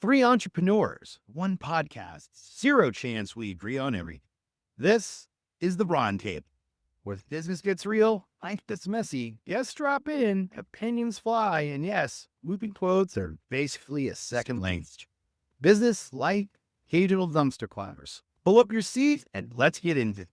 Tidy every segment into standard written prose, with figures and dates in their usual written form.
Three entrepreneurs, one podcast, zero chance we agree on everything. This is the Ron Table, where the business gets real, life gets messy. Yes, drop in, opinions fly, and yes, looping quotes are basically a second language. Business, life, occasional dumpster climbers. Pull up your seat and let's get into it.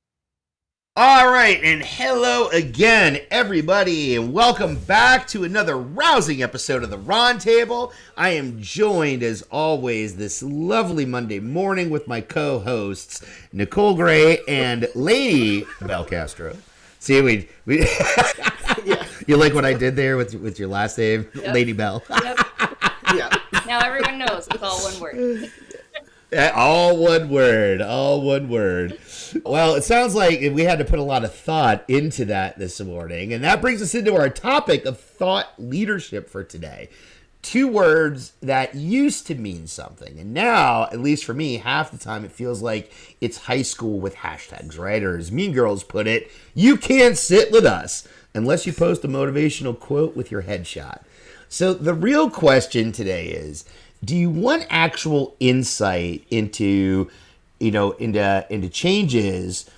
All right, and hello again, everybody, and welcome back to another rousing episode of the Ron Table. I am joined, as always, this lovely Monday morning with my co-hosts, Nicole Gray and Laine Belcastro. See, we yeah. You like what I did there with your last name, yep. Lady Bell? Yep. Yeah. Now everyone knows it's all one word. All one word. Well, it sounds like we had to put a lot of thought into that this morning, and that brings us into our topic of thought leadership for today. Two words that used to mean something, and now, at least for me, half the time it feels like it's high school with hashtags, right? Or as Mean Girls put it, you can't sit with us unless you post a motivational quote with your headshot. So the real question today is, do you want actual insight into changes,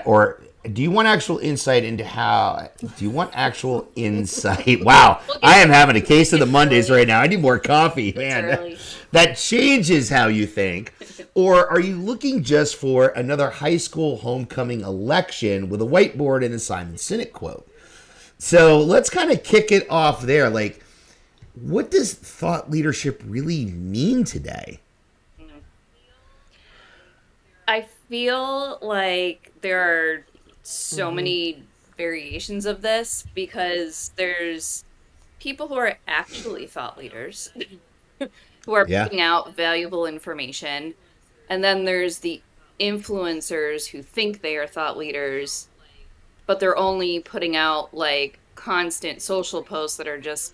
or do you want actual insight into how, do you want actual insight? Wow, I am having a case of the Mondays right now. I need more coffee, man. That changes how you think. Or are you looking just for another high school homecoming election with a whiteboard and a Simon Sinek quote? So let's kind of kick it off there. Like, what does thought leadership really mean today? I feel like there are so many variations of this because there's people who are actually thought leaders who are putting out valuable information. And then there's the influencers who think they are thought leaders, but they're only putting out like constant social posts that are just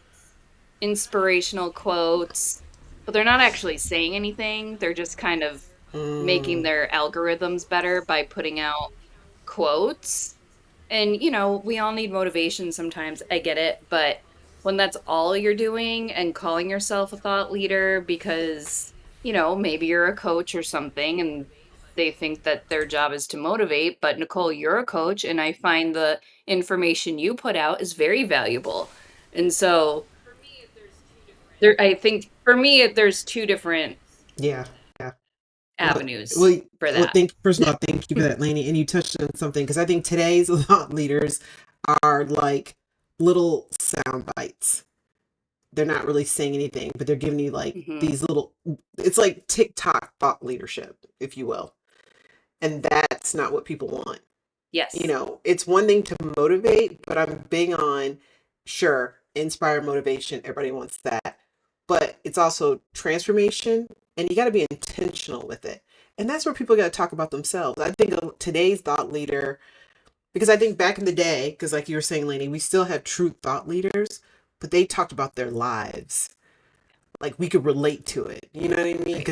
inspirational quotes, but they're not actually saying anything. They're just kind of making their algorithms better by putting out quotes. And, we all need motivation sometimes. I get it. But when that's all you're doing and calling yourself a thought leader because, maybe you're a coach or something and they think that their job is to motivate. But Nicole, you're a coach, and I find the information you put out is very valuable. And so I think for me, there's two different avenues for that. First of all, thank you for that, Laine. And you touched on something, because I think today's thought leaders are like little sound bites. They're not really saying anything, but they're giving you like these little, it's like TikTok thought leadership, if you will. And that's not what people want. Yes. It's one thing to motivate, but I'm big on, sure, inspire, motivation. Everybody wants that. But it's also transformation, and you got to be intentional with it. And that's where people got to talk about themselves. I think of today's thought leader, because I think back in the day, because like you were saying, Laine, we still have true thought leaders, but they talked about their lives. Like we could relate to it. You know what I mean?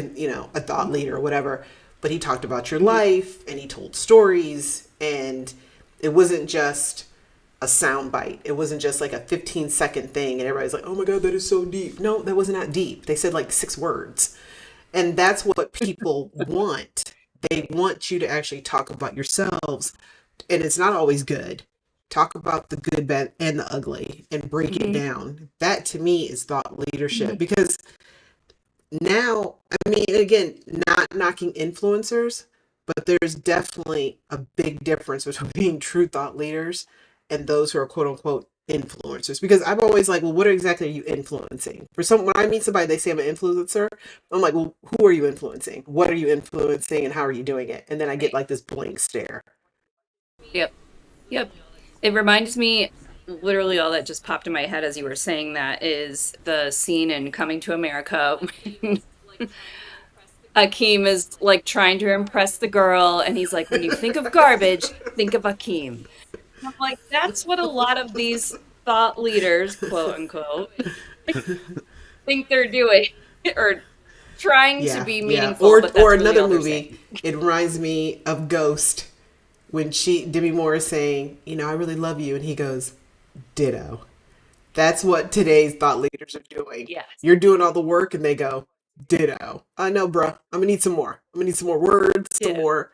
A thought leader or whatever. But he talked about your life, and he told stories, and it wasn't just a sound bite. It wasn't just like a 15-second thing and everybody's like, oh my God, that is so deep. No, that was not deep. They said like 6 words. And that's what people want. They want you to actually talk about yourselves. And it's not always good. Talk about the good, bad, and the ugly and break it down. That to me is thought leadership. Because now, again, not knocking influencers, but there's definitely a big difference between being true thought leaders and those who are quote unquote influencers. Because I'm always like, well, what exactly are you influencing? When I meet somebody, they say I'm an influencer. I'm like, well, who are you influencing? What are you influencing and how are you doing it? And then I get like this blank stare. Yep. It reminds me, literally all that just popped in my head as you were saying that is the scene in Coming to America when Akeem is like trying to impress the girl, and he's like, when you think of garbage, think of Akeem. I'm like, that's what a lot of these thought leaders, quote unquote, think they're doing, or trying to be meaningful. Or really another movie, it reminds me of Ghost, when Demi Moore is saying, I really love you, and he goes, ditto. That's what today's thought leaders are doing. Yes. You're doing all the work, and they go, Ditto. I know, bro. I'm gonna need some more. I'm gonna need some more words, some Yeah.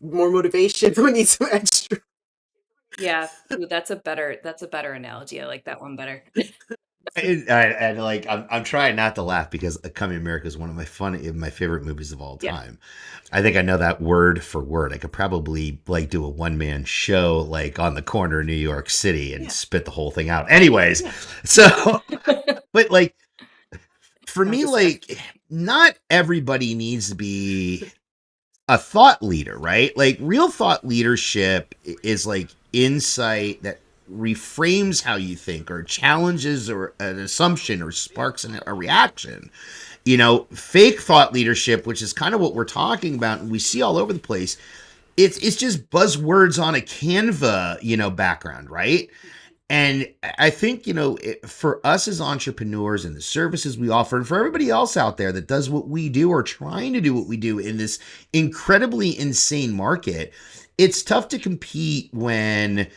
more motivation. I'm gonna need some extra. Yeah. Ooh, that's a better analogy. I like that one better. And like I'm trying not to laugh because Coming America is one of my favorite movies of all Yeah. time. I think I know that word for word. I could probably like do a one man show like on the corner of New York City and spit the whole thing out. Anyways, so but like for Not me, just like not everybody needs to be a thought leader, right? Like real thought leadership is like insight that reframes how you think or challenges or an assumption or sparks a reaction. You know, fake thought leadership, which is kind of what we're talking about and we see all over the place. It's just buzzwords on a Canva, background, right? And I think, for us as entrepreneurs and the services we offer, and for everybody else out there that does what we do or trying to do what we do in this incredibly insane market, it's tough to compete when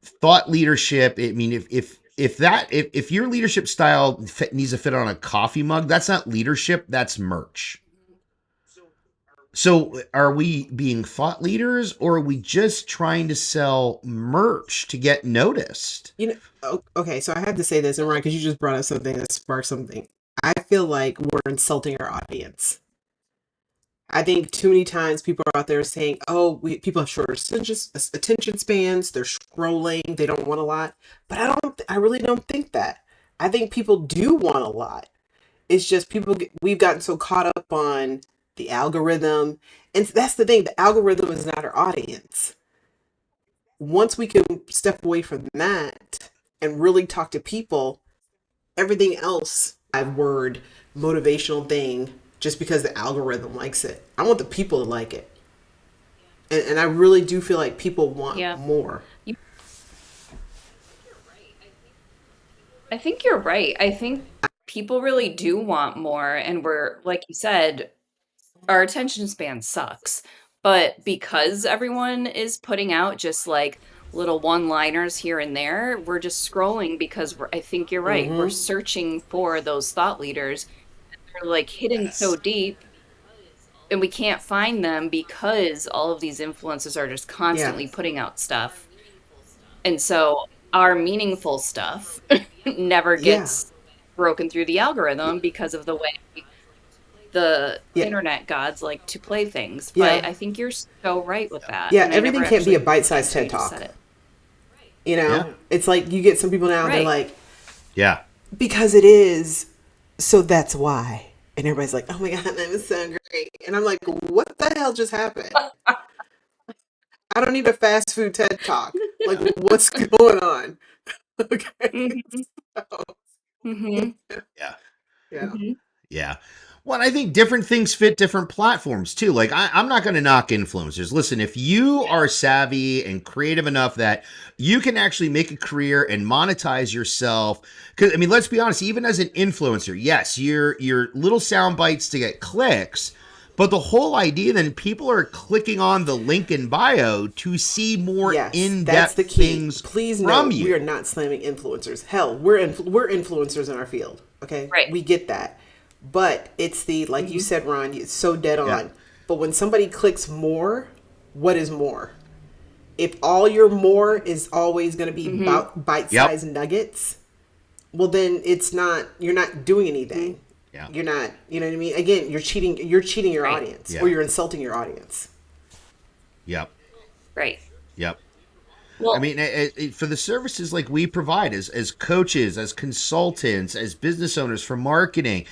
thought leadership. I mean, if your leadership style needs to fit on a coffee mug, that's not leadership, that's merch. So are we being thought leaders or are we just trying to sell merch to get noticed? Okay, so I have to say this, and Ryan, because you just brought up something that sparked something. I feel like we're insulting our audience. I think too many times people are out there saying, "Oh, people have shorter attention spans. They're scrolling. They don't want a lot." But I really don't think that. I think people do want a lot. It's just we've gotten so caught up on the algorithm, and that's the thing. The algorithm is not our audience. Once we can step away from that and really talk to people, everything else, word, motivational thing, just because the algorithm likes it. I want the people to like it. And I really do feel like people want more. I think you're right. I think people really do want more. And we're, like you said, our attention span sucks. But because everyone is putting out just like little one-liners here and there, we're just scrolling because I think you're right. We're searching for those thought leaders. They're like hidden so deep and we can't find them because all of these influencers are just constantly putting out stuff. And so our meaningful stuff never gets broken through the algorithm because of the way the internet gods like to play things. But I think you're so right with that. Yeah, and everything can't be a bite-sized TED Talk. It's like you get some people now, they're like, because it is, so that's why. And everybody's like, oh my God, that was so great. And I'm like, what the hell just happened? I don't need a fast food TED Talk. Like, what's going on? Okay. Yeah. Well, I think different things fit different platforms too. Like I'm not going to knock influencers. Listen, if you are savvy and creative enough that you can actually make a career and monetize yourself, because I mean, let's be honest, even as an influencer, yes, your little sound bites to get clicks, but the whole idea then people are clicking on the link in bio to see more in-depth things Please from note, you. We are not slamming influencers. Hell, we're influencers in our field. Okay, we get that. But it's like you said, Ron, it's so dead on. Yeah. But when somebody clicks more, what is more? If all your more is always going to be bite-sized nuggets, well, then you're not doing anything. Yeah. You're not, you know what I mean? Again, you're cheating your audience or you're insulting your audience. Yep. Right. Yep. Well, I mean, for the services like we provide as coaches, as consultants, as business owners for marketing,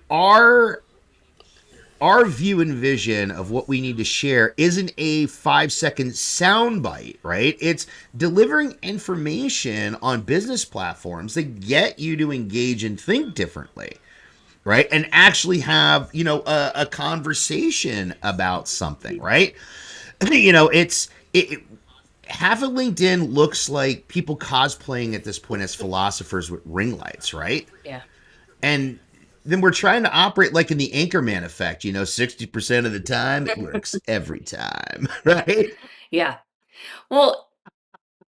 our view and vision of what we need to share isn't a 5-second soundbite, right? It's delivering information on business platforms that get you to engage and think differently, right? And actually have, a conversation about something, right? Half of LinkedIn looks like people cosplaying at this point as philosophers with ring lights, right? Yeah. And then we're trying to operate like in the Anchorman effect, 60% of the time it works every time, right? Yeah. Well,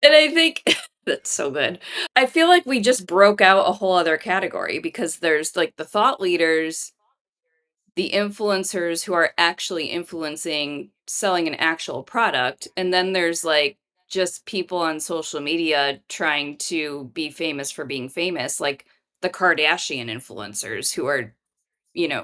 and I think That's so good. I feel like we just broke out a whole other category because there's like the thought leaders, the influencers who are actually influencing selling an actual product, and then there's like just people on social media trying to be famous for being famous, like the Kardashian influencers who are,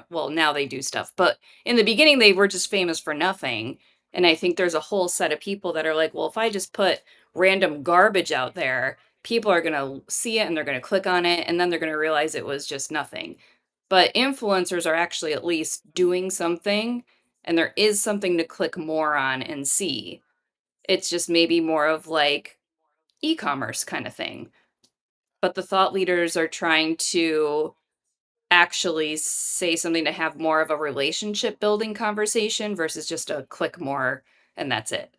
well, now they do stuff, but in the beginning they were just famous for nothing. And I think there's a whole set of people that are like, well, if I just put random garbage out there, people are going to see it and they're going to click on it and then they're going to realize it was just nothing. But influencers are actually at least doing something and there is something to click more on and see. It's just maybe more of like e-commerce kind of thing. But the thought leaders are trying to actually say something to have more of a relationship building conversation versus just a click more and that's it.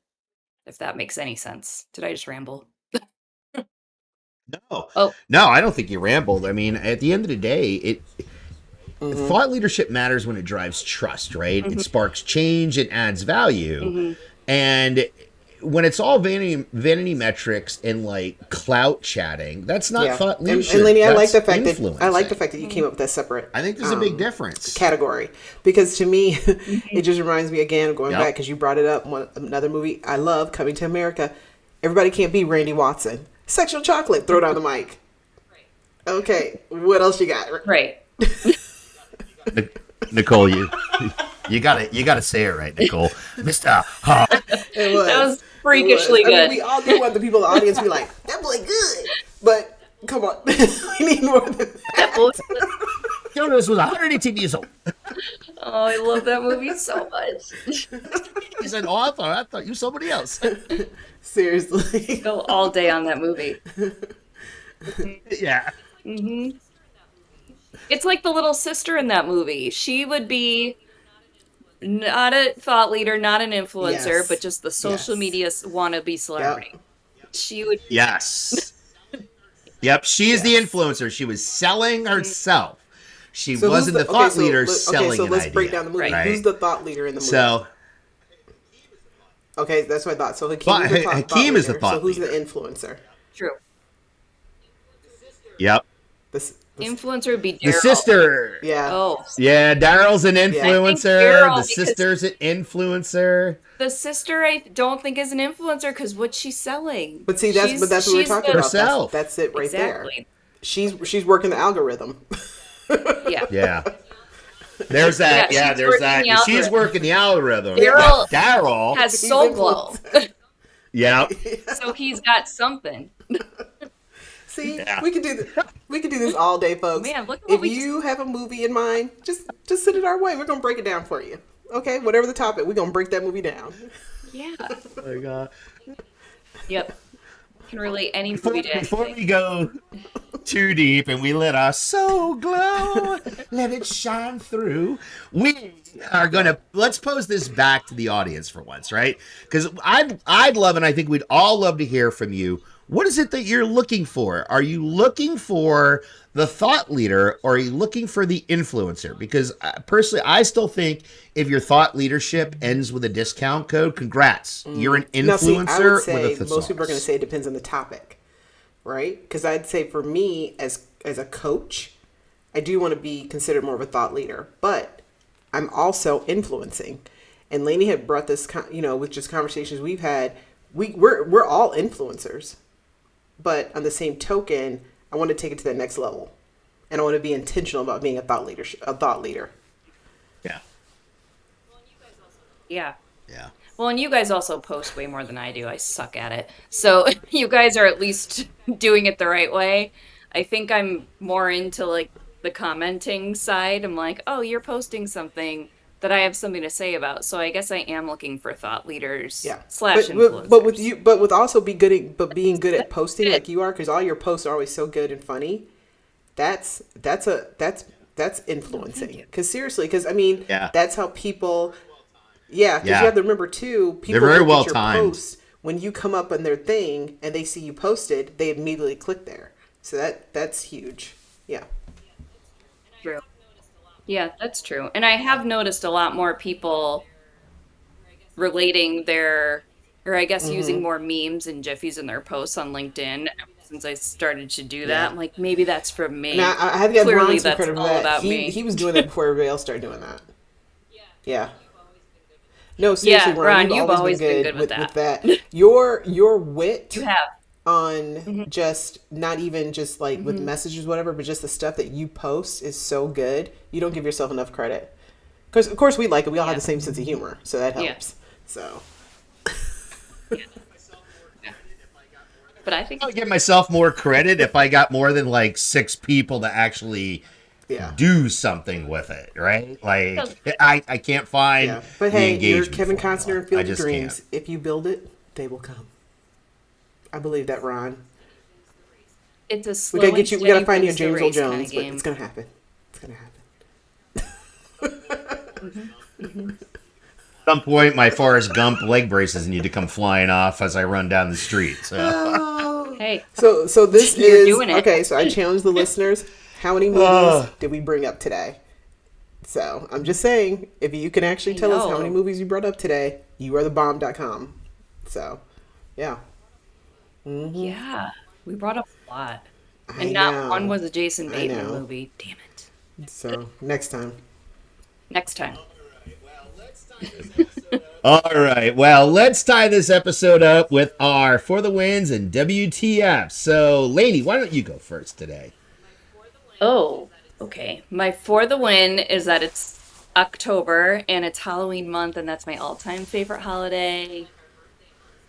If that makes any sense. Did I just ramble? No, Oh, no, I don't think you rambled. I mean, at the end of the day, Mm-hmm. thought leadership matters when it drives trust, right? It mhm, sparks change, it adds value, mhm. and when it's all vanity metrics and like clout chatting, that's not Yeah, thought and leadership. Lainey, That's I like the influencing. fact that you came up with that separate I think there's a big difference. category, because to me, Mhm. it just reminds me again of going back, Yep. because you brought it up. Another movie I love, Coming to America. Everybody can't be Randy Watson. Sexual chocolate. Throw down the mic. Okay, what else you got? Right. Nicole, you gotta say it right, Nicole. Mr. It was. That was It was. freakishly I mean, good. we all do want the people in the audience to be like, that boy good. But come on, we need more than that. That boy- Jonas was 118 years old. Oh, I love that movie so much. He said, "Oh, I thought you were somebody else." Seriously. Go all day on that movie. Yeah. Hmm. It's like the little sister in that movie. She would be not a thought leader, not an influencer, but Yes. just the social Yes. media wannabe celebrity. Yep. She would. Yes. Yep. She is the Yes. influencer. She was selling herself. She So who's wasn't the thought leader selling so an let's idea. break down the movie. Right. Who's the thought leader in the movie? So, Okay, that's what I thought. So But Hakeem is the thought Hakeem is the leader. thought So who's leader. the influencer? True. yep. This Influencer would be The Daryl. sister. yeah. Oh, Yeah, Daryl's an influencer. Daryl, The because- sister's an influencer. the sister I don't think is an influencer because what's she selling? But see, that's what we're she's talking the- about. Herself. That's it right there. Exactly. She's working the algorithm. Yeah. Yeah. There's that. Yeah, Yeah, she's there's working that. the She's algorithm. working the algorithm. Daryl Daryl. Has He's soul glow, Yeah. so he's got something. See, Yeah. we can do this all day, folks. Man, look at what if we you have a movie in mind, just send it our way. We're gonna break it down for you. Okay, whatever the topic, we're gonna break that movie down. Yeah. Oh my God. Yep. Can relate any Before, movie to before anything. we go too deep and we let our soul glow, let it shine through, we are going to, let's pose this back to the audience for once, right? Because I'd love, and I think we'd all love to hear from you. What is it that you're looking for? Are you looking for the thought leader or are you looking for the influencer? Because personally, I still think if your thought leadership ends with a discount code, congrats. You're an Now, see, I influencer would say with a most people are going to thesaurus. say it depends on the topic, right? Because I'd say for me as a coach, I do want to be considered more of a thought leader, but I'm also influencing. And Lainey had brought this, with just conversations we've had. We're all influencers, but on the same token, I want to take it to the next level, and I want to be intentional about being a thought leader. Yeah. Yeah. Yeah. Well, and you guys also post way more than I do. I suck at it. So you guys are at least doing it the right way. I think I'm more into like the commenting side. I'm like, oh, you're posting something that I have something to say about. So I guess I am looking for thought leaders Yeah. / influencers. But with you, but with also being good at posting like you are, because all your posts are always so good and funny. That's influencing. you. Because seriously, because I mean, Yeah. that's how people. Yeah, because Yeah. you have to remember too. People They're very look well at your timed. posts when you come up on their thing and they see you posted, they immediately click there. So that's huge. Yeah. True. Yeah, that's true. And I have noticed a lot more people relating their or I guess using more memes and GIFs in their posts on LinkedIn. Ever since I started to do that, Yeah. I'm like, maybe that's for me. And I had to give Clearly, Ron some that's credit for all that. about He me. he was doing that before everybody else started doing that. Yeah. No, seriously, Yeah, Ron, you've always been good good with with that. that. Your wit You have. on just not even just like with messages, whatever, but just the stuff that you post is so good. You don't give yourself enough credit. Because of course we like it. We all have the same sense of humor, so that Yeah. helps. So But I think I would give myself more credit if I got more than like 6 people to actually yeah, do something with it, right? Like I can't find yeah. But the hey, you're engagement Kevin formula. Costner in I Field of just Dreams. can't. If you build it, they will come. I believe that, Ron. it's a slow We gotta and get you. We gotta steady find you a wins the James Earl race kinda Jones, but game. it's gonna happen. It's gonna happen. At some point, my Forrest Gump leg braces need to come flying off as I run down the street. So. Hey, So this You're is doing it. okay. So I challenge the listeners. How many movies did we bring up today? So I'm just saying, if you can actually tell us how many know. movies you brought up today, you are the bomb.com. So, yeah. yeah, we brought up a lot, I and not know. one was a Jason I Bateman know. movie. Damn it! So next time. Next time. All right. Well, let's tie this episode up with our For the Wins and WTF. So, Lainey, why don't you go first today? Oh, okay. My for the win is that it's October and it's Halloween month, and that's my all-time favorite holiday.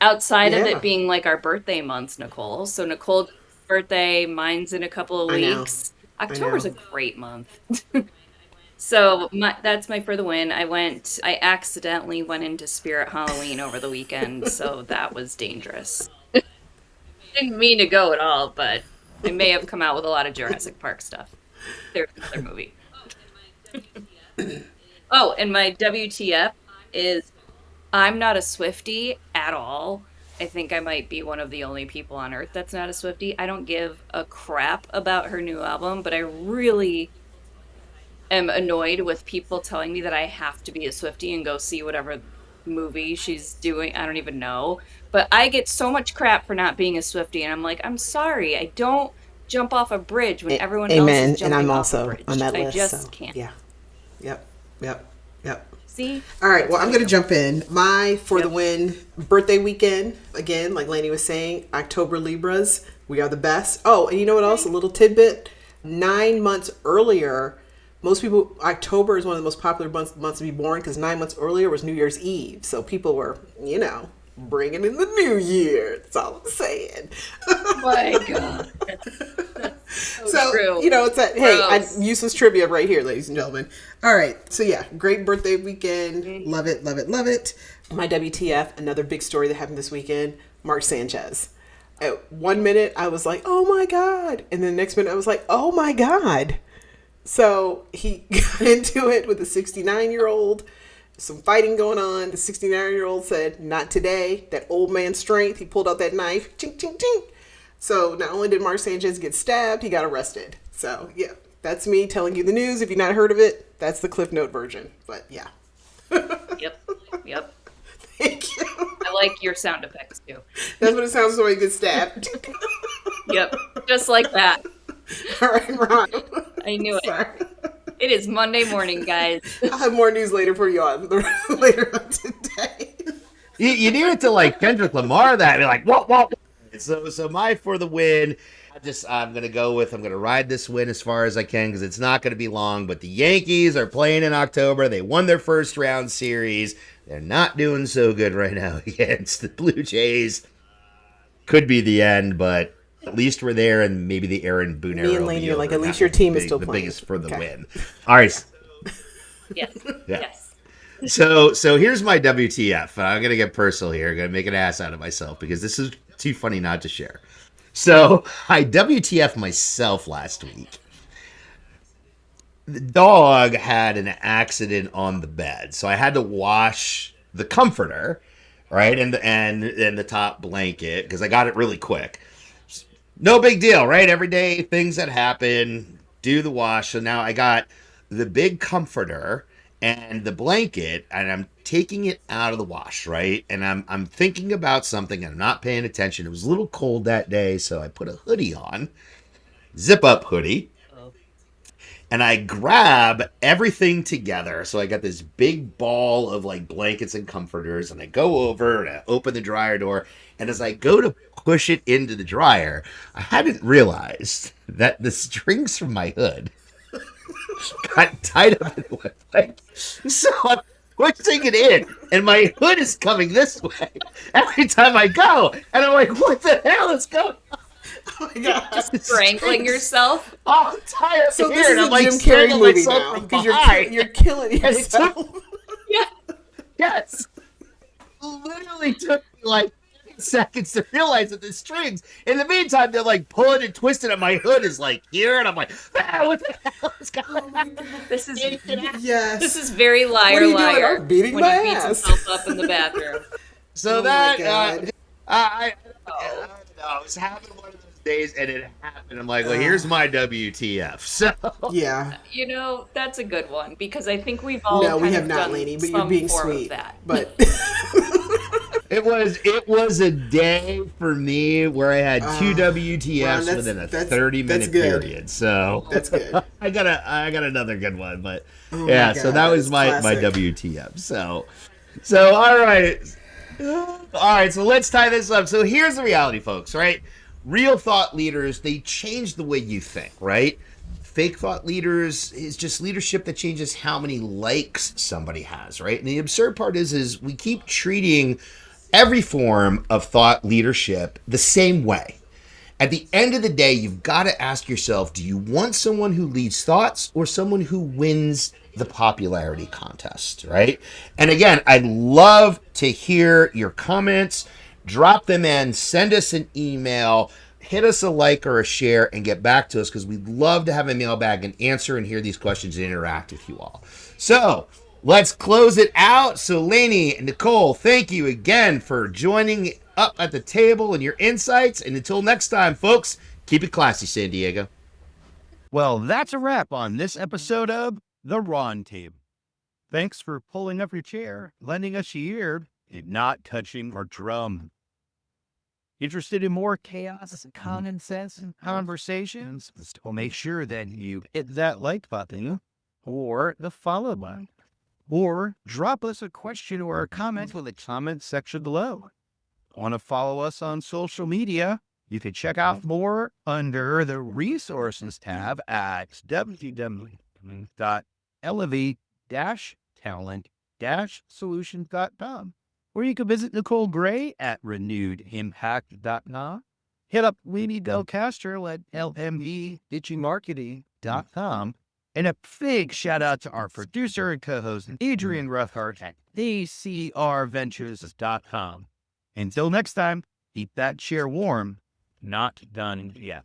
Outside of Yeah. it being like our birthday months, Nicole. So Nicole's birthday, mine's in a couple of I know. weeks. I October's know. a great month. So that's my for the win. I accidentally went into Spirit Halloween over the weekend, so that was dangerous. Didn't mean to go at all, but I may have come out with a lot of Jurassic Park stuff. There's another movie. Oh, and my WTF is I'm not a Swiftie at all. I think I might be one of the only people on earth that's not a Swiftie. I don't give a crap about her new album, but I really am annoyed with people telling me that I have to be a Swiftie and go see whatever movie she's doing. I don't even know. But I get so much crap for not being a Swiftie, and I'm like, I'm sorry. I don't jump off a bridge when everyone else Amen. is And I'm jumping off a also bridge. on that I list. just So can't. yeah. Yep. See? All right. Well, I'm going to jump in. My for the Yep. win birthday weekend. Again, like Lainey was saying, October Libras. We are the best. Oh, and you know what else? A little tidbit. 9 months earlier, most people, October is one of the most popular months to be born because 9 months earlier was New Year's Eve. So people were, bringing in the new year. That's all I'm saying. My God. So, true. it's that, hey, Gross. useless trivia right here, ladies and gentlemen. All right. So, yeah, great birthday weekend. Love it, love it, love it. My WTF, another big story that happened this weekend, Mark Sanchez. At 1 minute, I was like, oh my God. And then the next minute, I was like, oh my God. So he got into it with a 69-year-old, some fighting going on. The 69-year-old said, not today. That old man strength. He pulled out that knife. Ching, ching, ching. So not only did Mark Sanchez get stabbed, he got arrested. So yeah, that's me telling you the news. If you've not heard of it, that's the Cliff Note version. But yeah. Yep. Thank you. I like your sound effects too. That's what it sounds like when you get stabbed. Yep. Just like that. All right, Ron. I knew it. Sorry. It is Monday morning, guys. I'll have more news later for you on later on today. You need it to like Kendrick Lamar that be like, what? So my for the win, I'm gonna ride this win as far as I can because it's not gonna be long. But the Yankees are playing in October. They won their first round series. They're not doing so good right now against the Blue Jays. Could be the end, but at least we're there, and maybe the Aaron Boone Me and era will Lainey be are like, over, at and least that your will team be is still the playing. biggest for the Okay. win. All right. Yes. Yeah. Yes. So here's my WTF. I'm gonna get personal here. I'm gonna make an ass out of myself because this is too funny not to share. So I WTF myself last week. The dog had an accident on the bed, so I had to wash the comforter, right, and the top blanket because I got it really quick. No big deal, right? Every day things that happen, do the wash. So now I got the big comforter and the blanket, and I'm taking it out of the wash, right? And I'm thinking about something, and I'm not paying attention. It was a little cold that day, so I put a hoodie on, zip up hoodie, and I grab everything together. So I got this big ball of like blankets and comforters, and I go over and I open the dryer door. And as I go to push it into the dryer, I hadn't realized that the strings from my hood got tied up in one leg. So I'm pushing it in, and my hood is coming this way every time I go. And I'm like, what the hell is going on? Oh my god. Just strangling yourself. Oh, I'm tired So of this here, is and a I'm like Jim Carrey strangling movie myself now from because behind. you're killing And it yourself. Yeah. Yes. It literally took me like 10 seconds to realize that the strings. In the meantime, they're like pulling and twisting, and my hood is like here, and I'm like, what the hell is going on? This is Yes. this is very What are you doing? liar I'm beating when my he beats ass. himself up in the bathroom. So Oh my that God. I don't know. I was having one of those days, and it happened. I'm like, well, here's my WTF. So Yeah. You know, that's a good one because I think we've all No, we kind have of not, done Lainey, but some you're being form of sweet. that. But it was a day for me where I had two Ron, WTFs within a 30-minute that's good. period. So That's good. I got another good one, but Oh yeah. my So God, that that was is my classic. WTF. So all right. So let's tie this up. So here's the reality, folks. Right, real thought leaders, they change the way you think. Right. Fake thought leaders is just leadership that changes how many likes somebody has, right? And the absurd part is we keep treating every form of thought leadership the same way. At the end of the day, you've got to ask yourself, do you want someone who leads thoughts or someone who wins the popularity contest, right? And again, I'd love to hear your comments. Drop them in, send us an email, hit us a like or a share, and get back to us because we'd love to have a mailbag and answer and hear these questions and interact with you all. So let's close it out. So Laine and Nicole, thank you again for joining up at the table and your insights. And until next time, folks, keep it classy, San Diego. Well, that's a wrap on this episode of The Ron Table. Thanks for pulling up your chair, lending us your ear, and not touching our drum. Interested in more chaos and common sense and conversations? Well, make sure that you hit that like button or the follow button. Or drop us a question or a comment in the comment section below. Want to follow us on social media? You can check out more under the resources tab at www.elevate-talent-solutions.com. Or you can visit Nicole Gray at renewedimpact.com. Hit up Laine Belcastro at lmbdigimarketing.com. And a big shout out to our producer and co-host, Adrian Ruffhart at acrventures.com. Until next time, keep that chair warm. Not done yet.